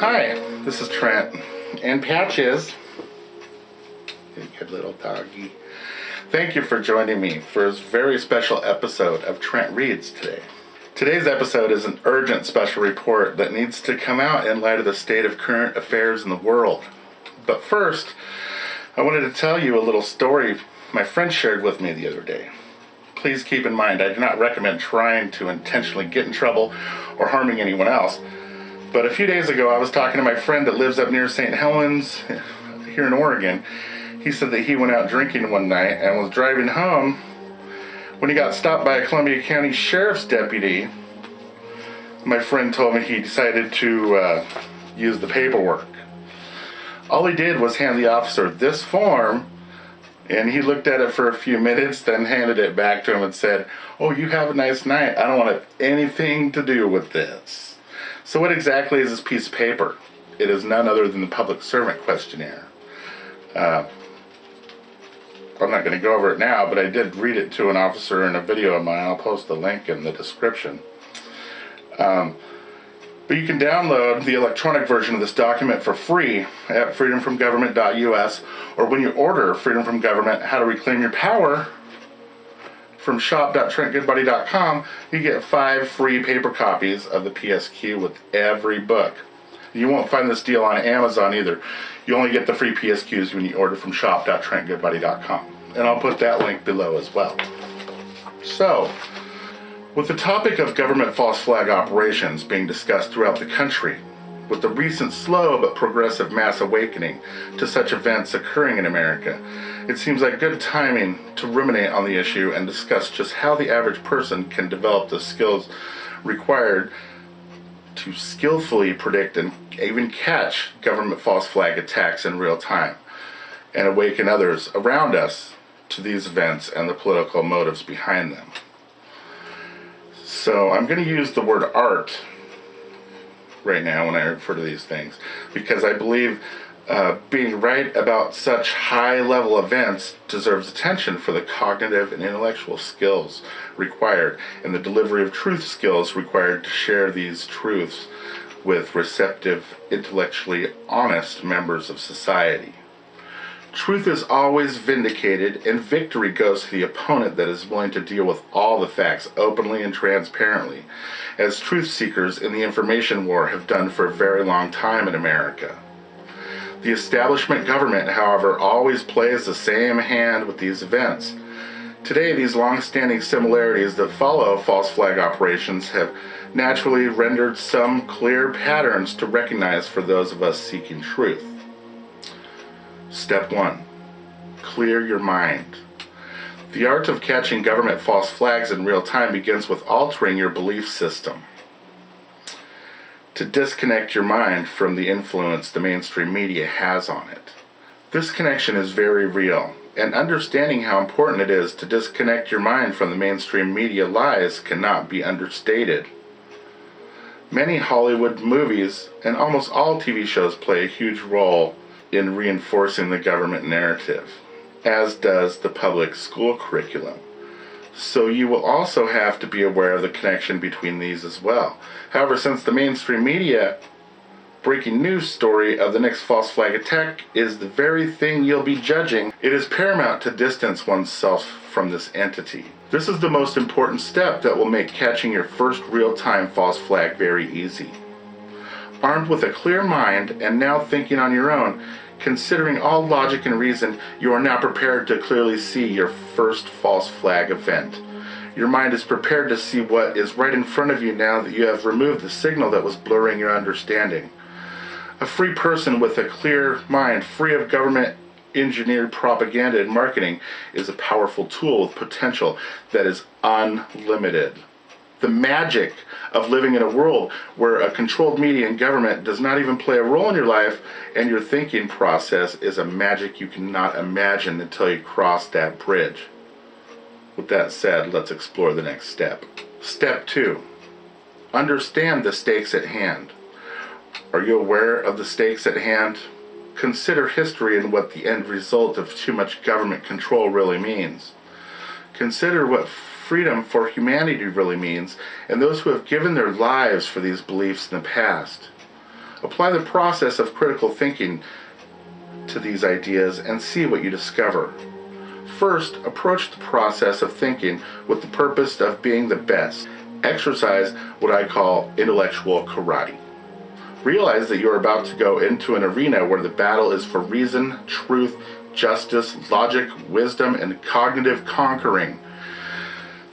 Hi, this is Trent and Patches. Good little doggy. Thank you for joining me for this very special episode of Trent Reads today. Today's episode is an urgent special report that needs to come out in light of the state of current affairs in the world. But first, I wanted to tell you a little story my friend shared with me the other day. Please keep in mind, I do not recommend trying to intentionally get in trouble or harming anyone else. But a few days ago, I was talking to my friend that lives up near St. Helens here in Oregon. He said that he went out drinking one night and was driving home when he got stopped by a Columbia County Sheriff's deputy. My friend told me he decided to use the paperwork. All he did was hand the officer this form, and he looked at it for a few minutes, then handed it back to him and said, "Oh, you have a nice night. I don't want anything to do with this." So what exactly is this piece of paper? It is none other than the public servant questionnaire. I'm not going to go over it now, but I did read it to an officer in a video of mine. I'll post the link in the description. But you can download the electronic version of this document for free at freedomfromgovernment.us, or when you order Freedom from Government, How to Reclaim Your Power from shop.trentgoodbaudy.com, you get 5 free paper copies of the P.S.Q with every book. You won't find this deal on Amazon either. You only get the free P.S.Qs when you order from shop.trentgoodbaudy.com. And I'll put that link below as well. So, with the topic of government false flag operations being discussed throughout the country, with the recent slow but progressive mass awakening to such events occurring in America, it seems like good timing to ruminate on the issue and discuss just how the average person can develop the skills required to skillfully predict and even catch government false flag attacks in real time, and awaken others around us to these events and the political motives behind them. So I'm going to use the word art right now when I refer to these things, because I believe being right about such high-level events deserves attention for the cognitive and intellectual skills required and the delivery of truth skills required to share these truths with receptive, intellectually honest members of society. Truth is always vindicated, and victory goes to the opponent that is willing to deal with all the facts openly and transparently, as truth seekers in the information war have done for a very long time in America. The establishment government, however, always plays the same hand with these events. Today, these long-standing similarities that follow false flag operations have naturally rendered some clear patterns to recognize for those of us seeking truth. Step 1. Clear your mind. The art of catching government false flags in real time begins with altering your belief system. To disconnect your mind from the influence the mainstream media has on it. This connection is very real, and understanding how important it is to disconnect your mind from the mainstream media lies cannot be understated. Many Hollywood movies and almost all TV shows play a huge role in reinforcing the government narrative, as does the public school curriculum. So you will also have to be aware of the connection between these as well. However, since the mainstream media breaking news story of the next false flag attack is the very thing you'll be judging, it is paramount to distance oneself from this entity. This is the most important step that will make catching your first real-time false flag very easy. Armed with a clear mind and now thinking on your own, considering all logic and reason, you are now prepared to clearly see your first false flag event. Your mind is prepared to see what is right in front of you now that you have removed the signal that was blurring your understanding. A free person with a clear mind, free of government-engineered propaganda and marketing, is a powerful tool with potential that is unlimited. The magic of living in a world where a controlled media and government does not even play a role in your life and your thinking process is a magic you cannot imagine until you cross that bridge. With that said, let's explore the next step. Step 2. Understand the stakes at hand. Are you aware of the stakes at hand? Consider history and what the end result of too much government control really means. Consider what freedom for humanity really means, and those who have given their lives for these beliefs in the past. Apply the process of critical thinking to these ideas and see what you discover. First, approach the process of thinking with the purpose of being the best. Exercise what I call intellectual karate. Realize that you are about to go into an arena where the battle is for reason, truth, justice, logic, wisdom, and cognitive conquering.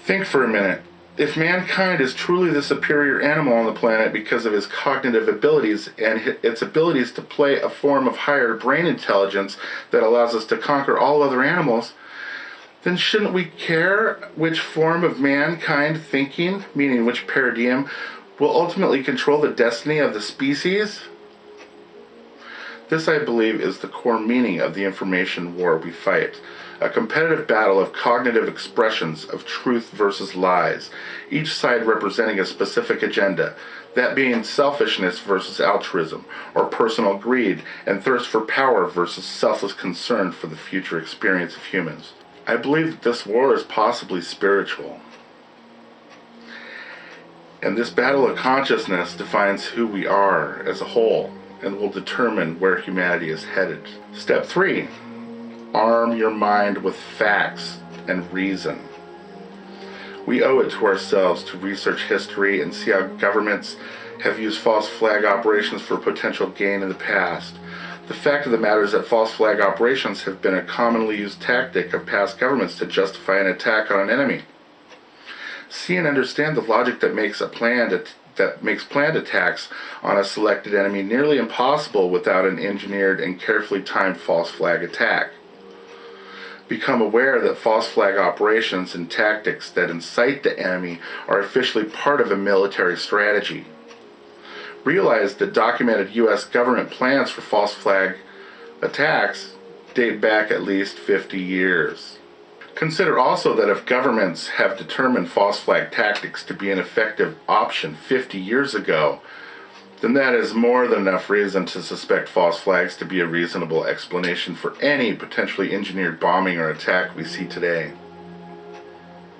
Think for a minute. If mankind is truly the superior animal on the planet because of his cognitive abilities and its abilities to play a form of higher brain intelligence that allows us to conquer all other animals, then shouldn't we care which form of mankind thinking, meaning which paradigm, will ultimately control the destiny of the species? This, I believe, is the core meaning of the information war we fight. A competitive battle of cognitive expressions of truth versus lies, each side representing a specific agenda, that being selfishness versus altruism, or personal greed and thirst for power versus selfless concern for the future experience of humans. I believe that this war is possibly spiritual. And this battle of consciousness defines who we are as a whole and will determine where humanity is headed. Step 3. Arm your mind with facts and reason. We owe it to ourselves to research history and see how governments have used false flag operations for potential gain in the past. The fact of the matter is that false flag operations have been a commonly used tactic of past governments to justify an attack on an enemy. See and understand the logic that makes planned attacks on a selected enemy nearly impossible without an engineered and carefully timed false flag attack. Become aware that false flag operations and tactics that incite the enemy are officially part of a military strategy. Realize that documented U.S. government plans for false flag attacks date back at least 50 years. Consider also that if governments have determined false flag tactics to be an effective option 50 years ago, then that is more than enough reason to suspect false flags to be a reasonable explanation for any potentially engineered bombing or attack we see today.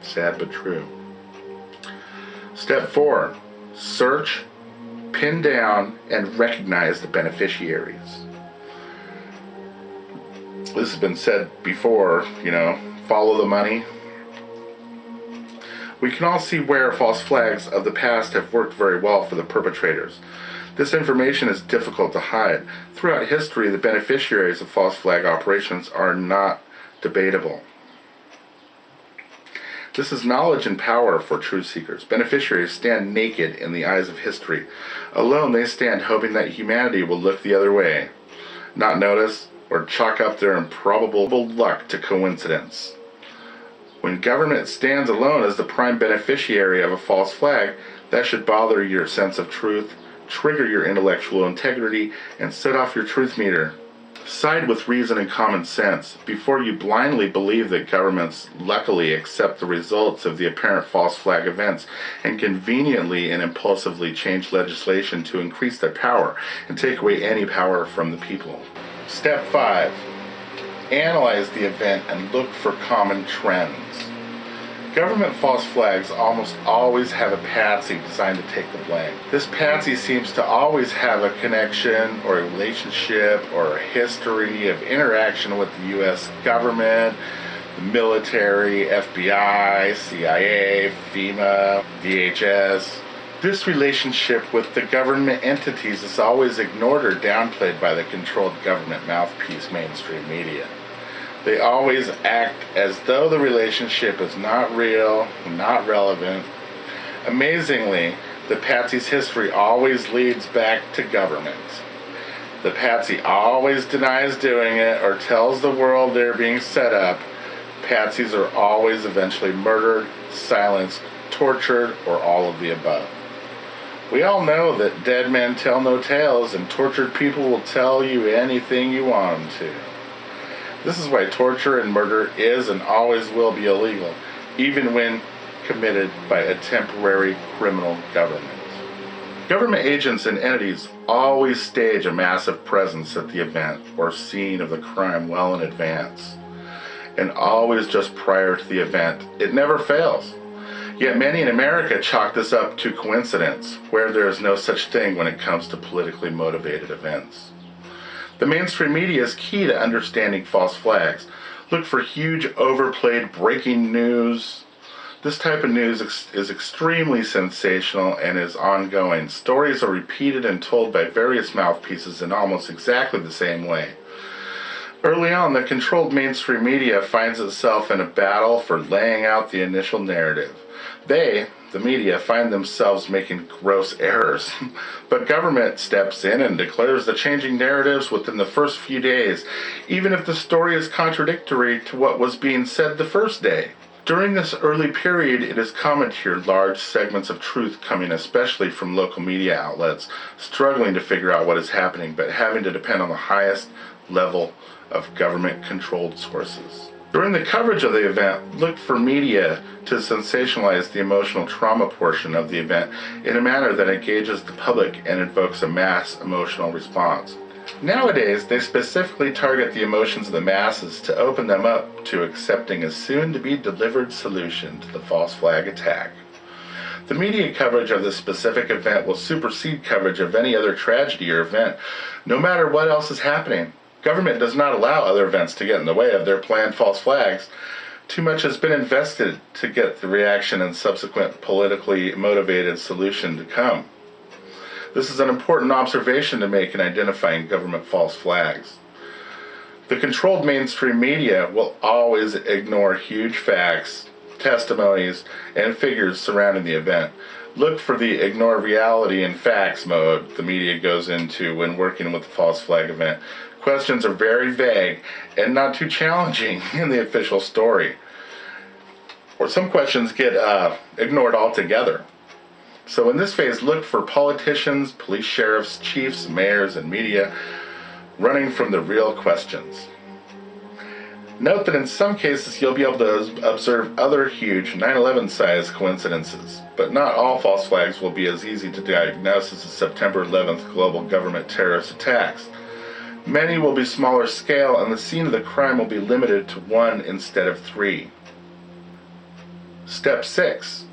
Sad but true. Step 4. Search, pin down, and recognize the beneficiaries. This has been said before, follow the money. We can all see where false flags of the past have worked very well for the perpetrators. This information is difficult to hide. Throughout history, the beneficiaries of false flag operations are not debatable. This is knowledge and power for truth seekers. Beneficiaries stand naked in the eyes of history. Alone they stand hoping that humanity will look the other way, not notice, or chalk up their improbable luck to coincidence. When government stands alone as the prime beneficiary of a false flag, that should bother your sense of truth, trigger your intellectual integrity, and set off your truth meter. Side with reason and common sense before you blindly believe that governments luckily accept the results of the apparent false flag events and conveniently and impulsively change legislation to increase their power and take away any power from the people. Step 5. Analyze the event and look for common trends. Government false flags almost always have a patsy designed to take the blame. This patsy seems to always have a connection or a relationship or a history of interaction with the U.S. government, the military, FBI, CIA, FEMA, DHS. This relationship with the government entities is always ignored or downplayed by the controlled government mouthpiece mainstream media. They always act as though the relationship is not real, not relevant. Amazingly, the patsy's history always leads back to government. The patsy always denies doing it or tells the world they're being set up. Patsies are always eventually murdered, silenced, tortured, or all of the above. We all know that dead men tell no tales, and tortured people will tell you anything you want them to. This is why torture and murder is and always will be illegal, even when committed by a temporary criminal government. Government agents and entities always stage a massive presence at the event or scene of the crime well in advance, and always just prior to the event. It never fails. Yet many in America chalk this up to coincidence, where there is no such thing when it comes to politically motivated events. The mainstream media is key to understanding false flags. Look for huge, overplayed breaking news. This type of news is extremely sensational and is ongoing. Stories are repeated and told by various mouthpieces in almost exactly the same way. Early on, the controlled mainstream media finds itself in a battle for laying out the initial narrative. They, the media, find themselves making gross errors. But government steps in and declares the changing narratives within the first few days, even if the story is contradictory to what was being said the first day. During this early period, it is common to hear large segments of truth coming especially from local media outlets, struggling to figure out what is happening, but having to depend on the highest level of government-controlled sources. During the coverage of the event, look for media to sensationalize the emotional trauma portion of the event in a manner that engages the public and invokes a mass emotional response. Nowadays, they specifically target the emotions of the masses to open them up to accepting a soon-to-be-delivered solution to the false flag attack. The media coverage of this specific event will supersede coverage of any other tragedy or event, no matter what else is happening. Government does not allow other events to get in the way of their planned false flags. Too much has been invested to get the reaction and subsequent politically motivated solution to come. This is an important observation to make in identifying government false flags. The controlled mainstream media will always ignore huge facts, testimonies, and figures surrounding the event. Look for the ignore reality and facts mode the media goes into when working with the false flag event. Questions are very vague and not too challenging in the official story. Or some questions get ignored altogether. So in this phase, look for politicians, police sheriffs, chiefs, mayors, and media running from the real questions. Note that in some cases you'll be able to observe other huge 9/11-sized coincidences, but not all false flags will be as easy to diagnose as the September 11th global government terrorist attacks. Many will be smaller scale, and the scene of the crime will be limited to 1 instead of 3. Step 6.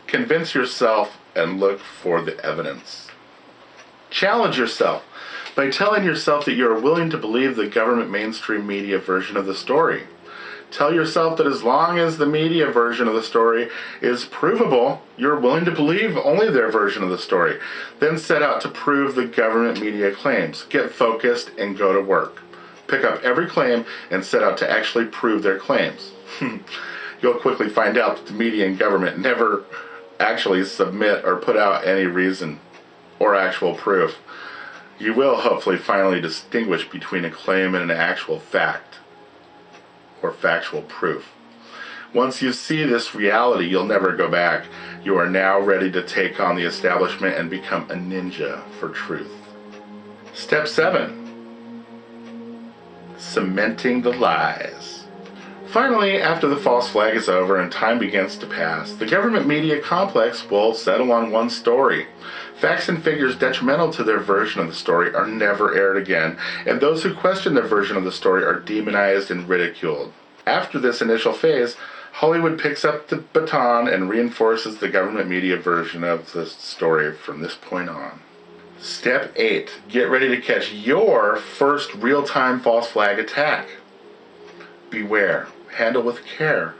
Convince yourself and look for the evidence. Challenge yourself by telling yourself that you are willing to believe the government mainstream media version of the story. Tell yourself that as long as the media version of the story is provable, you're willing to believe only their version of the story. Then set out to prove the government media claims. Get focused and go to work. Pick up every claim and set out to actually prove their claims. You'll quickly find out that the media and government never actually submit or put out any reason or actual proof. You will hopefully finally distinguish between a claim and an actual fact or factual proof. Once you see this reality, you'll never go back. You are now ready to take on the establishment and become a ninja for truth. Step 7. Cementing the lies. Finally, after the false flag is over and time begins to pass, the government media complex will settle on one story. Facts and figures detrimental to their version of the story are never aired again, and those who question their version of the story are demonized and ridiculed. After this initial phase, Hollywood picks up the baton and reinforces the government media version of the story from this point on. Step 8. Get ready to catch your first real-time false flag attack. Beware, handle with care,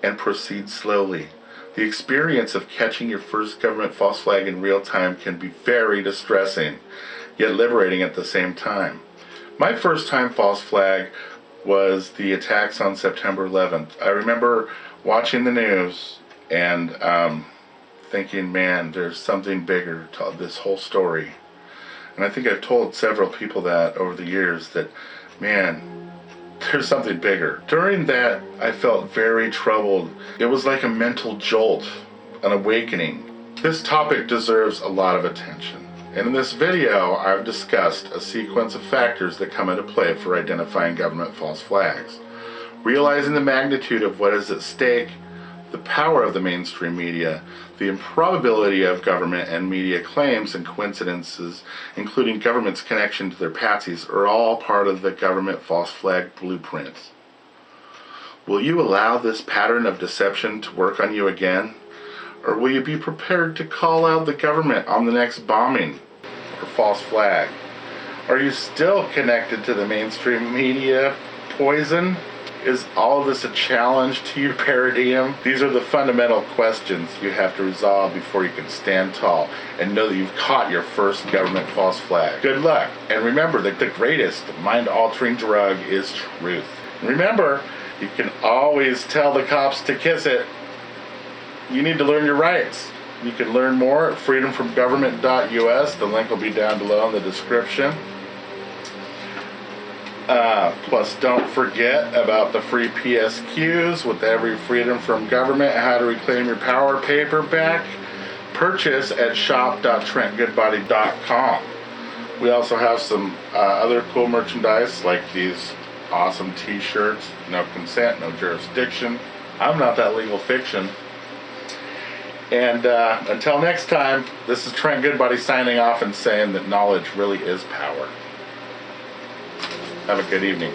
and proceed slowly. The experience of catching your first government false flag in real time can be very distressing, yet liberating at the same time. My first time false flag was the attacks on September 11th. I remember watching the news and thinking, man, there's something bigger to this whole story. And I think I've told several people that over the years that, man, there's something bigger. During that, I felt very troubled. It was like a mental jolt, an awakening. This topic deserves a lot of attention. And in this video, I've discussed a sequence of factors that come into play for identifying government false flags. Realizing the magnitude of what is at stake, the power of the mainstream media, the improbability of government and media claims and coincidences, including government's connection to their patsies, are all part of the government false flag blueprints. Will you allow this pattern of deception to work on you again? Or will you be prepared to call out the government on the next bombing or false flag? Are you still connected to the mainstream media poison? Is all of this a challenge to your paradigm? These are the fundamental questions you have to resolve before you can stand tall and know that you've caught your first government false flag. Good luck, and remember that the greatest mind-altering drug is truth. Remember, you can always tell the cops to kiss it. You need to learn your rights. You can learn more at freedomfromgovernment.us. The link will be down below in the description. Plus, don't forget about the free P.S.Qs with every Freedom from Government, How to Reclaim Your Power paperback. Purchase at shop.trentgoodbaudy.com. We also have some other cool merchandise like these awesome t-shirts. No consent, no jurisdiction. I'm not that legal fiction. And until next time, this is Trent Goodbaudy signing off and saying that knowledge really is power. Have a good evening.